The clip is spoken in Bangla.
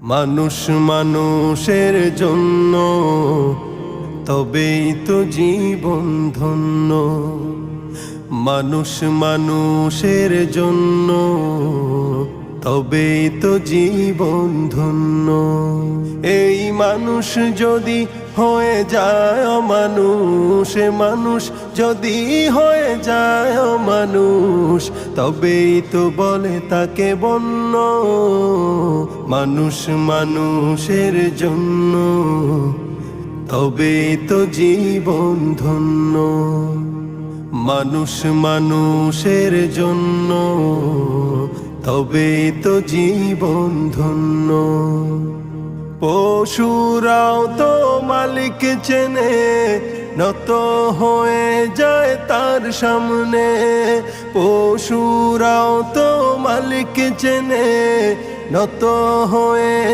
মানুষ মানুষের জন্য, তবেই তো জীবন ধন্য। মানুষ মানুষের জন্য, তবেই তো জীবন ধন্য। এই মানুষ যদি হয়ে যায় অমানুষ, মানুষ যদি হয়ে যায় অমানুষ, তবেই তো বলে তাকে বন্য। মানুষ মানুষের জন্য, তবেই তো জীবন ধন্য। মানুষ মানুষের জন্য, তবেই তো জীবন ধন্য। পশুরাও তো মালিক চেনে, নত হয়ে যায় তার সামনে। পশুরাও তো মালিক চেনে, নত হয়ে